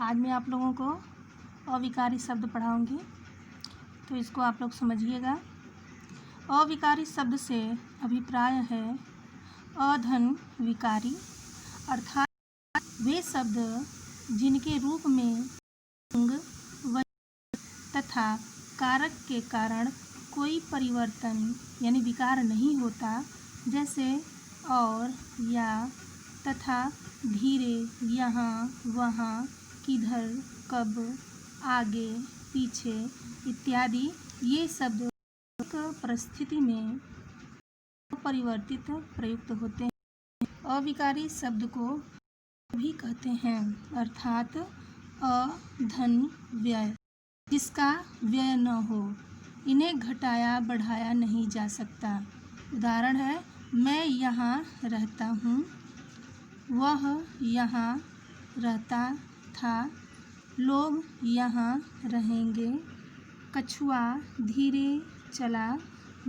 आज मैं आप लोगों को अविकारी शब्द पढ़ाऊंगी, तो इसको आप लोग समझिएगा। अविकारी शब्द से अभिप्राय है अधन विकारी, अर्थात वे शब्द जिनके रूप में लिंग व तथा कारक के कारण कोई परिवर्तन यानी विकार नहीं होता, जैसे और, या, तथा, धीरे, यहाँ, वहाँ, किधर, कब, आगे, पीछे इत्यादि ये शब्द परिस्थिति में अपरिवर्तित प्रयुक्त होते हैं। अविकारी शब्द को भी कहते हैं, अर्थात अधन व्यय, जिसका व्यय न हो, इन्हें घटाया बढ़ाया नहीं जा सकता। उदाहरण है, मैं यहाँ रहता हूँ, वह यहाँ रहता था, लोग यहाँ रहेंगे, कछुआ धीरे चला,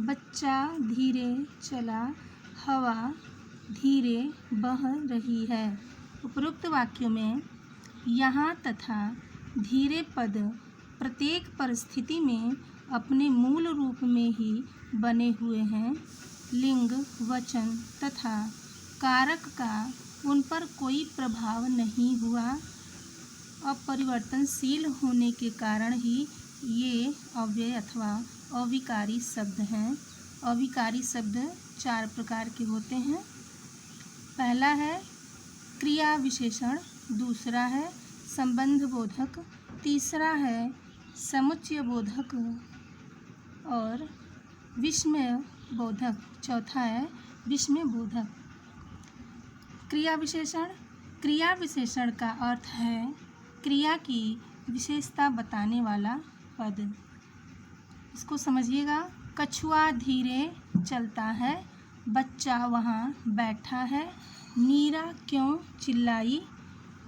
बच्चा धीरे चला, हवा धीरे बह रही है। उपरोक्त वाक्यों में यहाँ तथा धीरे पद प्रत्येक परिस्थिति में अपने मूल रूप में ही बने हुए हैं। लिंग, वचन तथा कारक का उन पर कोई प्रभाव नहीं हुआ। अपरिवर्तनशील होने के कारण ही ये अव्यय अथवा अविकारी शब्द हैं। अविकारी शब्द 4 प्रकार के होते हैं। पहला है क्रिया विशेषण, दूसरा है संबंध बोधक, तीसरा है समुच्चय बोधक और विस्मय बोधक, चौथा है विस्मय बोधक। क्रिया विशेषण। क्रिया विशेषण का अर्थ है क्रिया की विशेषता बताने वाला पद। इसको समझिएगा। कछुआ धीरे चलता है, बच्चा वहाँ बैठा है, मीरा क्यों चिल्लाई,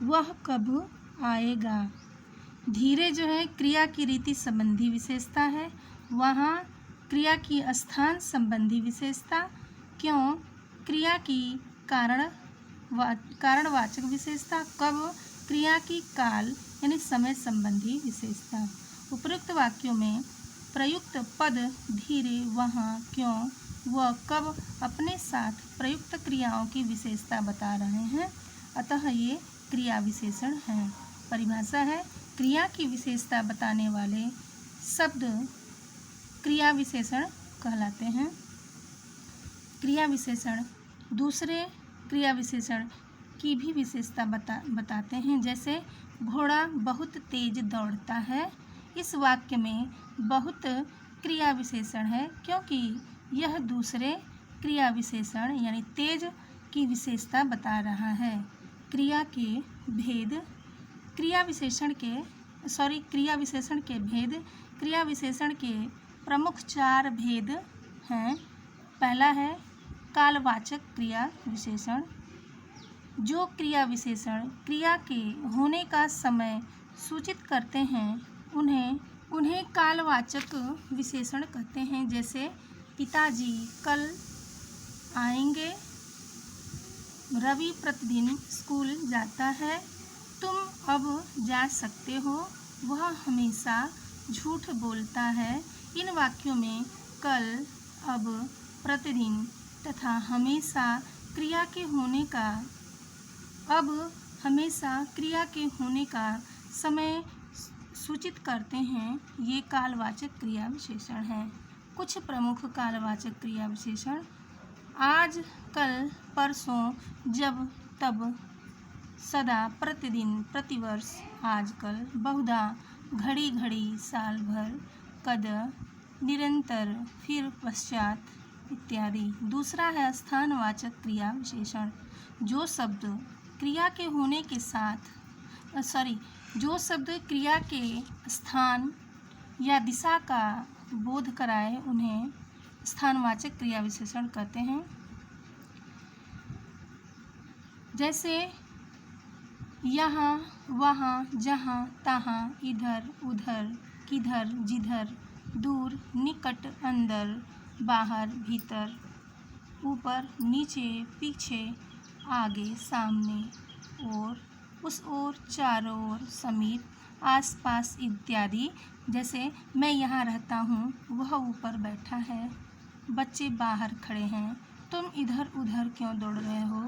वह कब आएगा। धीरे जो है क्रिया की रीति संबंधी विशेषता है, वहाँ क्रिया की स्थान संबंधी विशेषता, क्यों क्रिया की कारणवाचक विशेषता, कब क्रिया की काल यानी समय संबंधी विशेषता। उपरोक्त वाक्यों में प्रयुक्त पद धीरे, वहाँ, क्यों व कब अपने साथ प्रयुक्त क्रियाओं की विशेषता बता रहे हैं, अतः ये क्रिया विशेषण हैं। परिभाषा है, क्रिया की विशेषता बताने वाले शब्द क्रिया विशेषण कहलाते हैं। क्रिया विशेषण दूसरे क्रिया विशेषण की भी विशेषता बताते हैं। जैसे घोड़ा बहुत तेज दौड़ता है। इस वाक्य में बहुत क्रिया विशेषण है, क्योंकि यह दूसरे क्रिया विशेषण यानी तेज की विशेषता बता रहा है। क्रिया के भेद। क्रिया विशेषण के भेद। क्रिया विशेषण के प्रमुख 4 भेद हैं। पहला है कालवाचक क्रिया विशेषण। जो क्रिया विशेषण क्रिया के होने का समय सूचित करते हैं, उन्हें कालवाचक विशेषण कहते हैं। जैसे पिताजी कल आएंगे, रवि प्रतिदिन स्कूल जाता है, तुम अब जा सकते हो, वह हमेशा झूठ बोलता है। इन वाक्यों में कल, अब, प्रतिदिन तथा हमेशा क्रिया के होने का समय सूचित करते हैं। ये कालवाचक क्रिया विशेषण हैं। कुछ प्रमुख कालवाचक क्रिया विशेषण: आज, कल, परसों, जब, तब, सदा, प्रतिदिन, प्रतिवर्ष, आजकल, बहुधा, घड़ी घड़ी, साल भर, कद, निरंतर, फिर, पश्चात इत्यादि। दूसरा है स्थानवाचक क्रिया विशेषण। जो शब्द क्रिया के स्थान या दिशा का बोध कराए, उन्हें स्थानवाचक क्रिया विशेषण कहते हैं। जैसे यहाँ, वहाँ, जहाँ, तहाँ, इधर, उधर, किधर, जिधर, दूर, निकट, अंदर, बाहर, भीतर, ऊपर, नीचे, पीछे, आगे, सामने, और, उस ओर, चारों ओर, समीप, आसपास इत्यादि। जैसे मैं यहाँ रहता हूँ, वह ऊपर बैठा है, बच्चे बाहर खड़े हैं, तुम इधर उधर क्यों दौड़ रहे हो।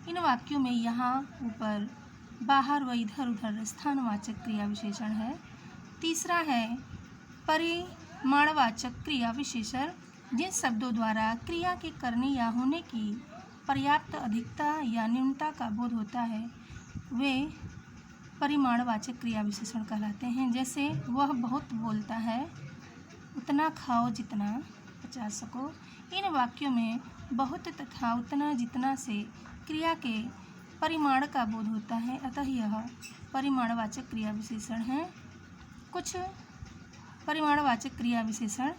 इन वाक्यों में यहाँ, ऊपर, बाहर व इधर उधर स्थानवाचक क्रिया विशेषण है। तीसरा है परिमाणवाचक क्रिया विशेषण। जिन शब्दों द्वारा क्रिया के करने या होने की पर्याप्त अधिकता या न्यूनता का बोध होता है, वे परिमाणवाचक क्रिया विशेषण कहलाते हैं। जैसे वह बहुत बोलता है, उतना खाओ जितना पचा सको। इन वाक्यों में बहुत तथा उतना जितना से क्रिया के परिमाण का बोध होता है, अतः यह परिमाणवाचक क्रिया विशेषण है। कुछ परिमाणवाचक क्रिया विशेषण: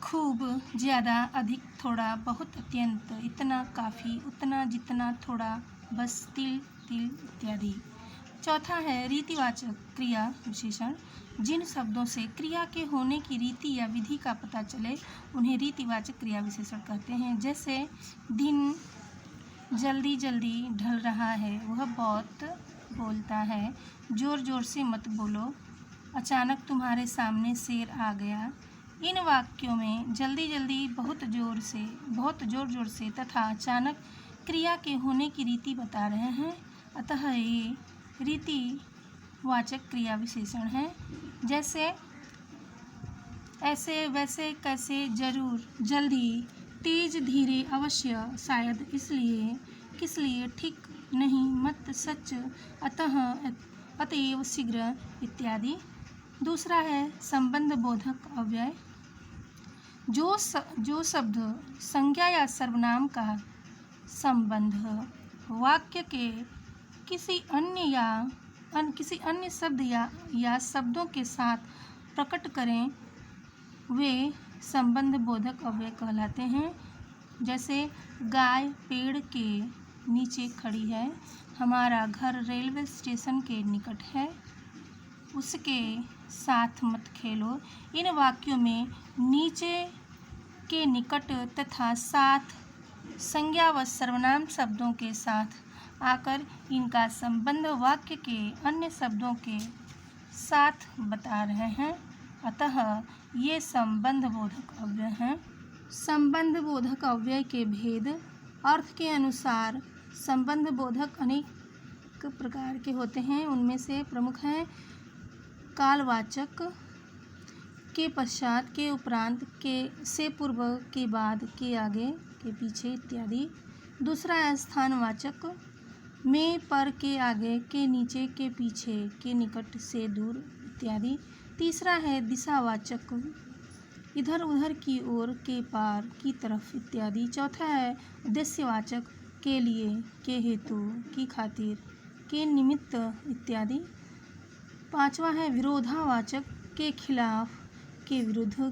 खूब, ज़्यादा, अधिक, थोड़ा, बहुत, अत्यंत, इतना, काफ़ी, उतना, जितना, थोड़ा, बस, तिल तिल इत्यादि। चौथा है रीतिवाचक क्रिया विशेषण। जिन शब्दों से क्रिया के होने की रीति या विधि का पता चले, उन्हें रीतिवाचक क्रिया विशेषण कहते हैं। जैसे दिन जल्दी जल्दी ढल रहा है, वह बहुत बोलता है, जोर जोर से मत बोलो, अचानक तुम्हारे सामने शेर आ गया। इन वाक्यों में जल्दी जल्दी, बहुत जोर जोर से तथा अचानक क्रिया के होने की रीति बता रहे हैं, अतः ये रीतिवाचक क्रिया विशेषण है। जैसे ऐसे, वैसे, कैसे, जरूर, जल्दी, तेज, धीरे, अवश्य, शायद, इसलिए, किस लिए, ठीक, नहीं, मत, सच, अतः, अतएव, शीघ्र इत्यादि। दूसरा है संबंध बोधक अव्यय। जो शब्द संज्ञा या सर्वनाम का संबंध वाक्य के किसी अन्य शब्द या शब्दों के साथ प्रकट करें, वे संबंध बोधक अव्यय कहलाते हैं। जैसे गाय पेड़ के नीचे खड़ी है, हमारा घर रेलवे स्टेशन के निकट है, उसके साथ मत खेलो। इन वाक्यों में नीचे के निकट तथा साथ संज्ञा व सर्वनाम शब्दों के साथ आकर इनका संबंध वाक्य के अन्य शब्दों के साथ बता रहे हैं, अतः ये संबंध बोधक अव्यय हैं। संबंध बोधक अव्यय के भेद: अर्थ के अनुसार संबंध बोधक अनेक प्रकार के होते हैं। उनमें से प्रमुख हैं कालवाचक, के पश्चात, के उपरांत, के से पूर्व, के बाद, के आगे, के पीछे इत्यादि। दूसरा है स्थानवाचक, में, पर, के आगे, के नीचे, के पीछे, के निकट, से दूर इत्यादि। तीसरा है दिशावाचक, इधर उधर, की ओर, के पार, की तरफ इत्यादि। चौथा है उद्देश्यवाचक, के लिए, के हेतु, की खातिर, के निमित्त इत्यादि। पांचवा है विरोधावाचक, के खिलाफ, के विरुद्ध।